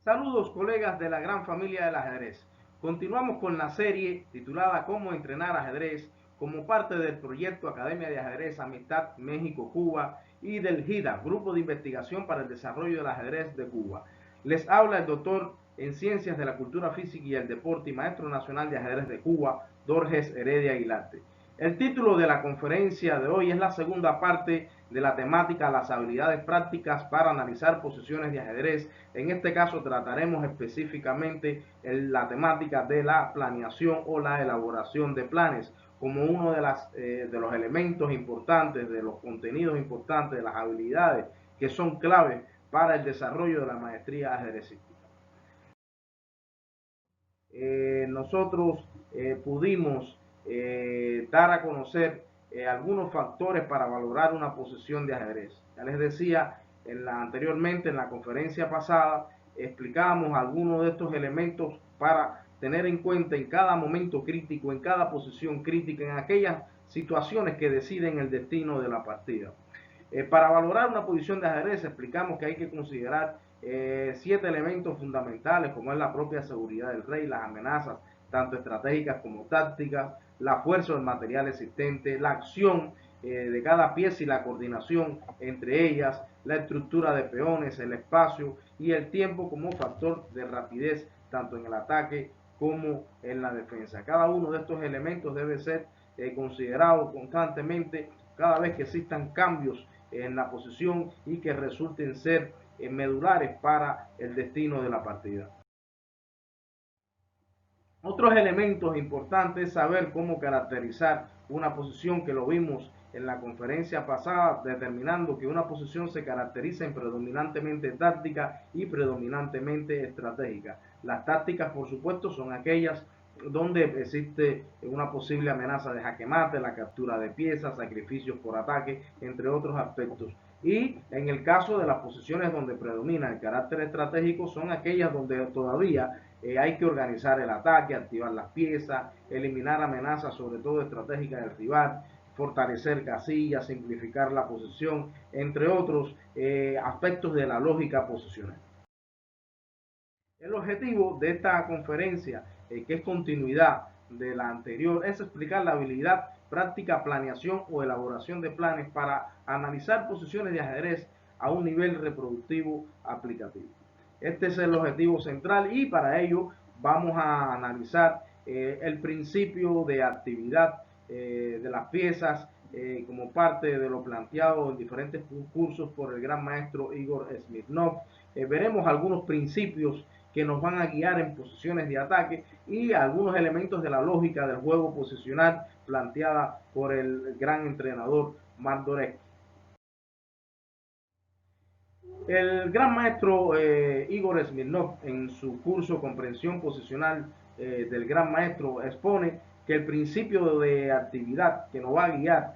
Saludos colegas de la gran familia del ajedrez. Continuamos con la serie titulada Cómo entrenar ajedrez como parte del proyecto Academia de Ajedrez Amistad México-Cuba y del GIDA, Grupo de Investigación para el Desarrollo del Ajedrez de Cuba. Les habla el doctor en Ciencias de la Cultura Física y el Deporte y Maestro Nacional de Ajedrez de Cuba, Dorges Heredia Aguilarte. El título de la conferencia de hoy es la segunda parte de la temática Las habilidades prácticas para analizar posiciones de ajedrez. En este caso trataremos específicamente la temática de la planeación o la elaboración de planes como uno de los elementos importantes, de los contenidos importantes, de las habilidades que son claves para el desarrollo de la maestría ajedrecística. Nosotros pudimos dar a conocer algunos factores para valorar una posición de ajedrez. Ya les decía anteriormente en la conferencia pasada, explicamos algunos de estos elementos para tener en cuenta en cada momento crítico, en cada posición crítica, en aquellas situaciones que deciden el destino de la partida. Para valorar una posición de ajedrez explicamos que hay que considerar 7 elementos fundamentales como es la propia seguridad del rey, las amenazas tanto estratégicas como tácticas, la fuerza del material existente, la acción de cada pieza y la coordinación entre ellas, la estructura de peones, el espacio y el tiempo como factor de rapidez tanto en el ataque como en la defensa. Cada uno de estos elementos debe ser considerado constantemente cada vez que existan cambios en la posición y que resulten ser medulares para el destino de la partida. Otros elementos importantes es saber cómo caracterizar una posición, que lo vimos en la conferencia pasada, determinando que una posición se caracteriza en predominantemente táctica y predominantemente estratégica. Las tácticas, por supuesto, son aquellas donde existe una posible amenaza de jaque mate, la captura de piezas, sacrificios por ataque, entre otros aspectos. Y en el caso de las posiciones donde predomina el carácter estratégico, son aquellas donde todavía hay que organizar el ataque, activar las piezas, eliminar amenazas, sobre todo estratégicas del rival, fortalecer casillas, simplificar la posición, entre otros aspectos de la lógica posicional. El objetivo de esta conferencia, que es continuidad de la anterior, es explicar la habilidad, práctica, planeación o elaboración de planes para analizar posiciones de ajedrez a un nivel reproductivo aplicativo. Este es el objetivo central y para ello vamos a analizar el principio de actividad de las piezas como parte de lo planteado en diferentes cursos por el gran maestro Igor Smirnov. Veremos algunos principios que nos van a guiar en posiciones de ataque y algunos elementos de la lógica del juego posicional planteada por el gran entrenador Mark Dvorak. El gran maestro Igor Smirnov en su curso Comprensión Posicional del gran maestro expone que el principio de actividad que nos va a guiar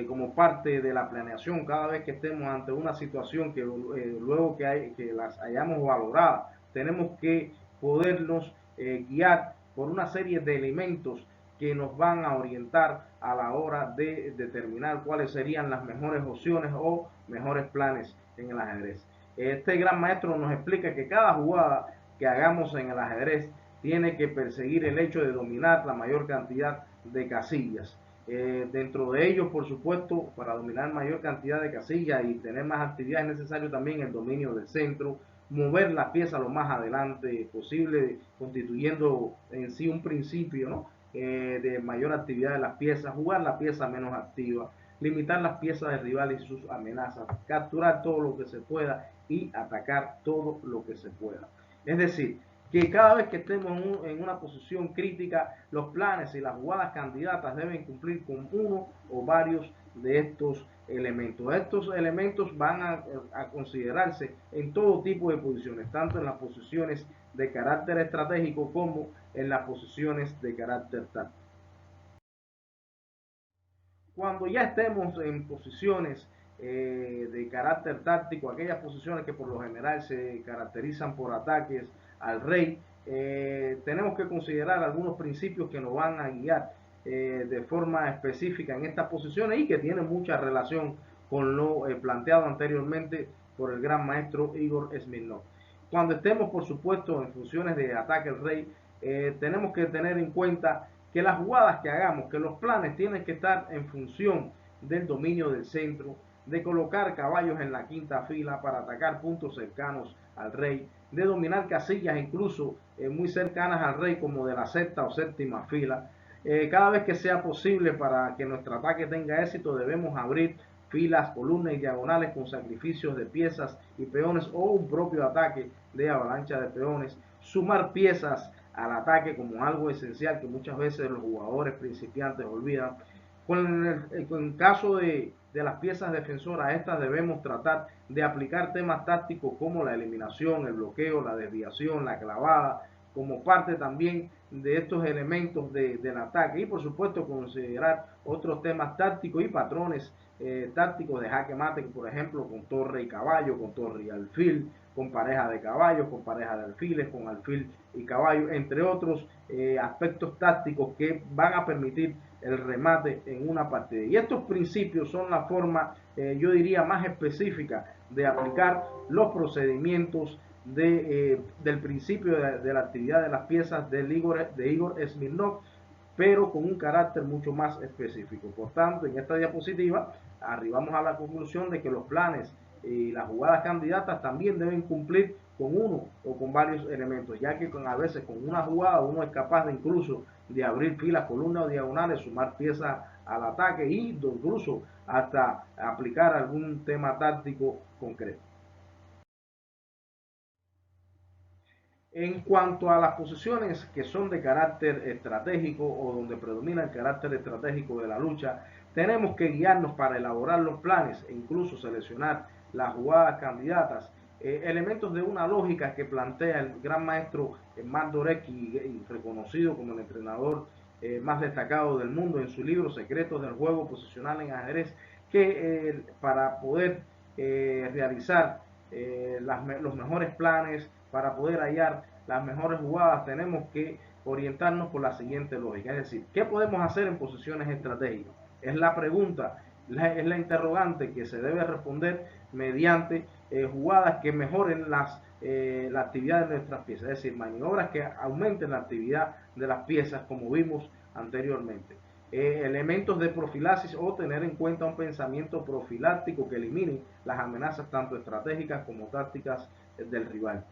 como parte de la planeación cada vez que estemos ante una situación que luego que las hayamos valorado, tenemos que podernos guiar por una serie de elementos que nos van a orientar a la hora de determinar cuáles serían las mejores opciones o mejores planes en el ajedrez. Este gran maestro nos explica que cada jugada que hagamos en el ajedrez tiene que perseguir el hecho de dominar la mayor cantidad de casillas. Dentro de ellos, por supuesto, para dominar mayor cantidad de casillas y tener más actividad es necesario también el dominio del centro, mover la pieza lo más adelante posible, constituyendo en sí un principio, ¿no? De mayor actividad de las piezas, jugar la pieza menos activa, limitar las piezas del rival y sus amenazas, capturar todo lo que se pueda y atacar todo lo que se pueda. Es decir, que cada vez que estemos en una posición crítica, los planes y las jugadas candidatas deben cumplir con uno o varios de estos elementos. Estos elementos van a considerarse en todo tipo de posiciones, tanto en las posiciones de carácter estratégico como en las posiciones de carácter táctico. Cuando ya estemos en posiciones de carácter táctico, aquellas posiciones que por lo general se caracterizan por ataques al rey, tenemos que considerar algunos principios que nos van a guiar de forma específica en estas posiciones y que tienen mucha relación con lo planteado anteriormente por el gran maestro Igor Smirnov. Cuando estemos, por supuesto, en funciones de ataque al rey, tenemos que tener en cuenta que las jugadas que hagamos, que los planes tienen que estar en función del dominio del centro, de colocar caballos en la quinta fila para atacar puntos cercanos al rey, de dominar casillas incluso muy cercanas al rey como de la sexta o séptima fila. Cada vez que sea posible para que nuestro ataque tenga éxito debemos abrir filas, columnas y diagonales con sacrificios de piezas y peones o un propio ataque de avalancha de peones, sumar piezas al ataque como algo esencial que muchas veces los jugadores principiantes olvidan. Con caso de las piezas defensoras, estas debemos tratar de aplicar temas tácticos como la eliminación, el bloqueo, la desviación, la clavada, como parte también de estos elementos del ataque y por supuesto considerar otros temas tácticos y patrones tácticos de jaque mate, por ejemplo con torre y caballo, con torre y alfil, con pareja de caballos, con pareja de alfiles, con alfil y caballo, entre otros aspectos tácticos que van a permitir el remate en una partida. Y estos principios son la forma, yo diría, más específica de aplicar los procedimientos del principio de la actividad de las piezas de Igor Smirnov, pero con un carácter mucho más específico. Por tanto, en esta diapositiva arribamos a la conclusión de que los planes y las jugadas candidatas también deben cumplir con uno o con varios elementos, ya que a veces con una jugada uno es capaz de incluso de abrir filas, columnas o diagonales, sumar piezas al ataque y incluso hasta aplicar algún tema táctico concreto. En cuanto a las posiciones que son de carácter estratégico o donde predomina el carácter estratégico de la lucha, tenemos que guiarnos para elaborar los planes e incluso seleccionar las jugadas candidatas, elementos de una lógica que plantea el gran maestro Mark Dvorecky, reconocido como el entrenador más destacado del mundo en su libro Secretos del Juego Posicional en Ajedrez, que para poder realizar los mejores planes, para poder hallar las mejores jugadas, tenemos que orientarnos por la siguiente lógica. Es decir, ¿qué podemos hacer en posiciones estratégicas? Es la pregunta, es la interrogante que se debe responder mediante jugadas que mejoren la actividad de nuestras piezas. Es decir, maniobras que aumenten la actividad de las piezas como vimos anteriormente. Elementos de profilaxis o tener en cuenta un pensamiento profiláctico que elimine las amenazas tanto estratégicas como tácticas del rival.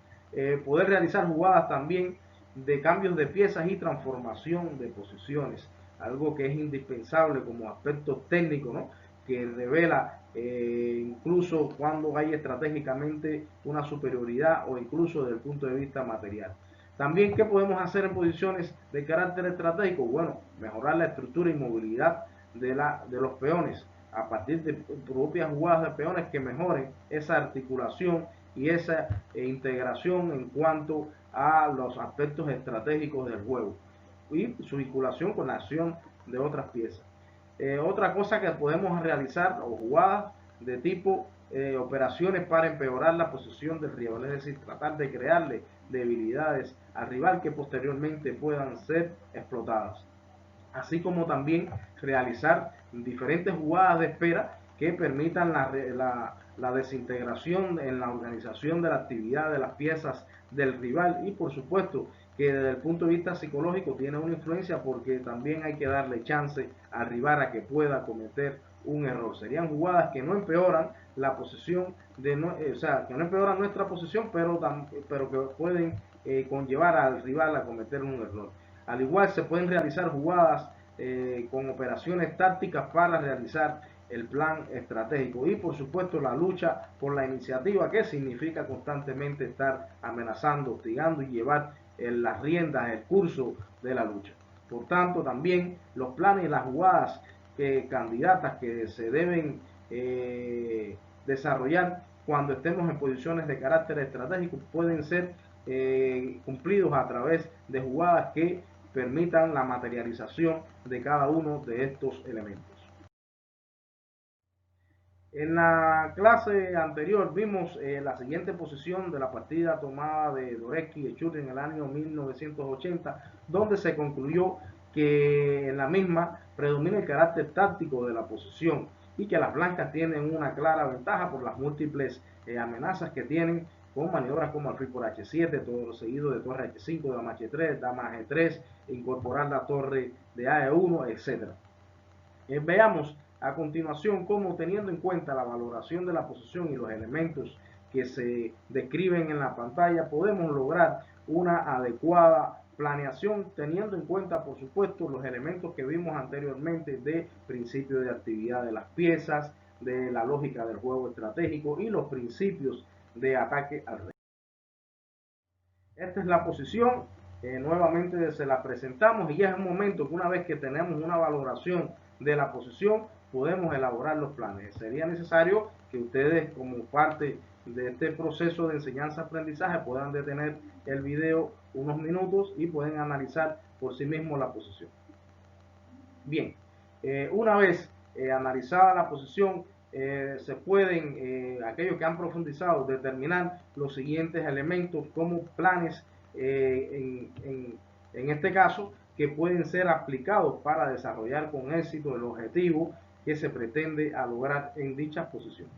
Poder realizar jugadas también de cambios de piezas y transformación de posiciones, algo que es indispensable como aspecto técnico, ¿no? Que revela incluso cuando hay estratégicamente una superioridad o incluso desde el punto de vista material. También, ¿qué podemos hacer en posiciones de carácter estratégico? Bueno, mejorar la estructura y movilidad de los peones a partir de propias jugadas de peones que mejoren esa articulación y esa integración en cuanto a los aspectos estratégicos del juego y su vinculación con la acción de otras piezas. Otra cosa que podemos realizar o jugadas de tipo operaciones para empeorar la posición del rival, es decir, tratar de crearle debilidades al rival que posteriormente puedan ser explotadas, así como también realizar diferentes jugadas de espera que permitan la desintegración en la organización de la actividad de las piezas del rival y por supuesto que desde el punto de vista psicológico tiene una influencia porque también hay que darle chance al rival a que pueda cometer un error. Serían jugadas que no empeoran la posición o sea, que no empeoran nuestra posición, pero que pueden conllevar al rival a cometer un error. Al igual se pueden realizar jugadas con operaciones tácticas para realizar el plan estratégico y por supuesto la lucha por la iniciativa, que significa constantemente estar amenazando, hostigando y llevar las riendas, el curso de la lucha. Por tanto, también los planes y las jugadas candidatas que se deben desarrollar cuando estemos en posiciones de carácter estratégico pueden ser cumplidos a través de jugadas que permitan la materialización de cada uno de estos elementos. En la clase anterior vimos la siguiente posición de la partida tomada de Dvorecky y Echurri en el año 1980, donde se concluyó que en la misma predomina el carácter táctico de la posición y que las blancas tienen una clara ventaja por las múltiples amenazas que tienen con maniobras como alfil por H7, todo seguido de torre H5, dama H3, dama G3, incorporar la torre de AE1, etc. Veamos a continuación cómo, teniendo en cuenta la valoración de la posición y los elementos que se describen en la pantalla, podemos lograr una adecuada planeación, teniendo en cuenta, por supuesto, los elementos que vimos anteriormente de principio de actividad de las piezas, de la lógica del juego estratégico y los principios de ataque al rey. Esta es la posición, nuevamente se la presentamos y ya es un momento que una vez que tenemos una valoración de la posición, podemos elaborar los planes. Sería necesario que ustedes, como parte de este proceso de enseñanza-aprendizaje, puedan detener el video unos minutos y pueden analizar por sí mismos la posición. Bien, una vez analizada la posición, se pueden, aquellos que han profundizado, determinar los siguientes elementos como planes, en este caso, que pueden ser aplicados para desarrollar con éxito el objetivo que se pretende lograr en dicha posición.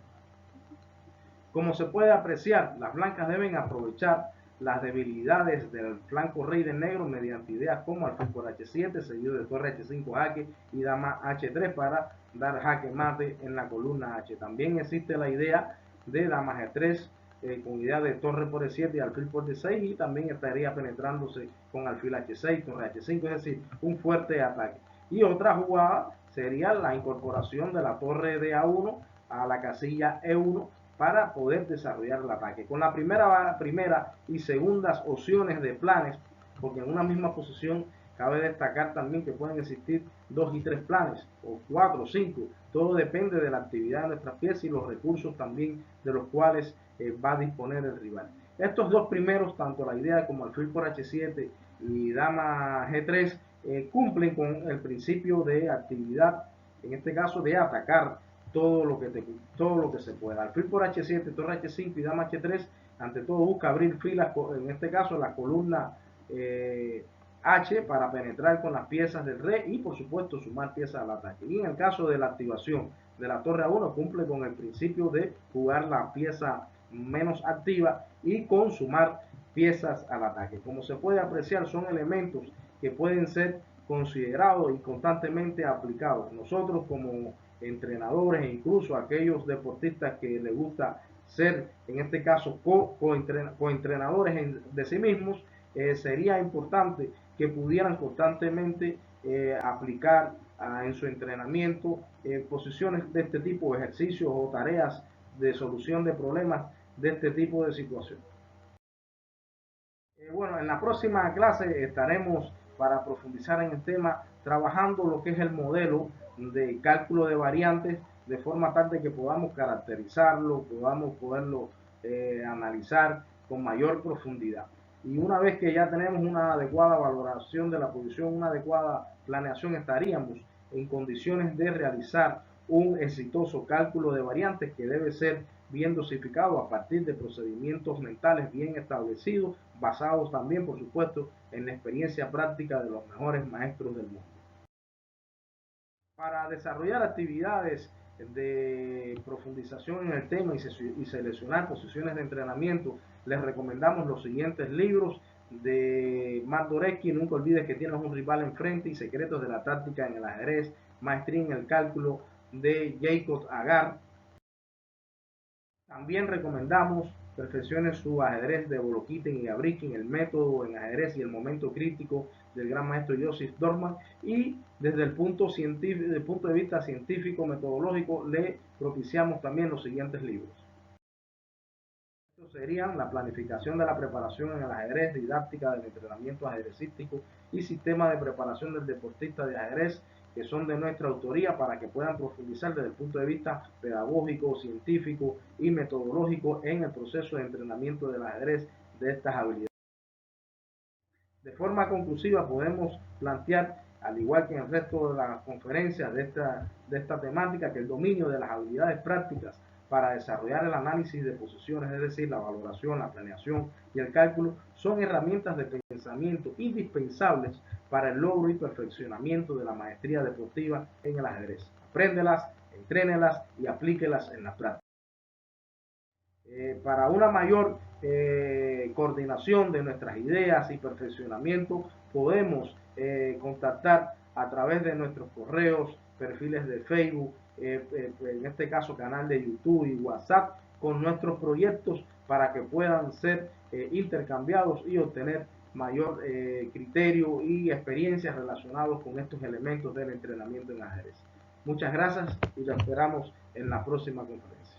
Como se puede apreciar, las blancas deben aprovechar las debilidades del flanco rey de negro mediante ideas como alfil por H7, seguido de torre H5 jaque y dama H3 para dar jaque mate en la columna H. También existe la idea de dama G3 con idea de torre por E7 y alfil por D6, y también estaría penetrándose con alfil H6, torre H5, es decir, un fuerte ataque. Y otra jugada sería la incorporación de la torre de A1 a la casilla E1 para poder desarrollar el ataque. Con la primera y segundas opciones de planes, porque en una misma posición cabe destacar también que pueden existir 2 y 3 planes, o 4 o 5, todo depende de la actividad de nuestras piezas y los recursos también de los cuales va a disponer el rival. Estos dos primeros, tanto la idea como alfil por H7 y dama G3, cumplen con el principio de actividad, en este caso de atacar todo lo que se pueda. Alfil por H7, torre H5 y dama H3, ante todo busca abrir filas, en este caso la columna H, para penetrar con las piezas del rey y por supuesto sumar piezas al ataque. Y en el caso de la activación de la torre A1, cumple con el principio de jugar la pieza menos activa y consumar piezas al ataque. Como se puede apreciar, son elementos que pueden ser considerados y constantemente aplicados. Nosotros como entrenadores e incluso aquellos deportistas que les gusta ser, en este caso, coentrenadores de sí mismos, sería importante que pudieran constantemente aplicar en su entrenamiento posiciones de este tipo, ejercicios o tareas de solución de problemas de este tipo de situación. Bueno, en la próxima clase estaremos, para profundizar en el tema, trabajando lo que es el modelo de cálculo de variantes, de forma tal de que podamos caracterizarlo, podamos poderlo analizar con mayor profundidad. Y una vez que ya tenemos una adecuada valoración de la posición, una adecuada planeación, estaríamos en condiciones de realizar un exitoso cálculo de variantes que debe ser bien dosificado a partir de procedimientos mentales bien establecidos, basados también, por supuesto, en la experiencia práctica de los mejores maestros del mundo. Para desarrollar actividades de profundización en el tema y seleccionar posiciones de entrenamiento, les recomendamos los siguientes libros de Mark Dvoretzky: Nunca olvides que tienes un rival enfrente, y Secretos de la táctica en el ajedrez, Maestría en el cálculo, de Jacob Agar. También recomendamos Perfeccione su ajedrez, de Volokiten y Gabrikin, El método en ajedrez y el momento crítico, del gran maestro Joseph Dorman. Y desde el punto de vista científico metodológico, le propiciamos también los siguientes libros. Estos serían La planificación de la preparación en el ajedrez, Didáctica del entrenamiento ajedrecístico y Sistema de preparación del deportista de ajedrez, que son de nuestra autoría, para que puedan profundizar desde el punto de vista pedagógico, científico y metodológico en el proceso de entrenamiento del ajedrez de estas habilidades. De forma conclusiva, podemos plantear, al igual que en el resto de las conferencias de esta temática, que el dominio de las habilidades prácticas para desarrollar el análisis de posiciones, es decir, la valoración, la planeación y el cálculo, son herramientas de pensamiento indispensables para el logro y perfeccionamiento de la maestría deportiva en el ajedrez. Apréndelas, entrénelas y aplíquelas en la práctica. Para una mayor coordinación de nuestras ideas y perfeccionamiento, podemos contactar a través de nuestros correos, perfiles de Facebook, en este caso canal de YouTube y WhatsApp, con nuestros proyectos para que puedan ser intercambiados y obtener mayor criterio y experiencias relacionados con estos elementos del entrenamiento en ajedrez. Muchas gracias y los esperamos en la próxima conferencia.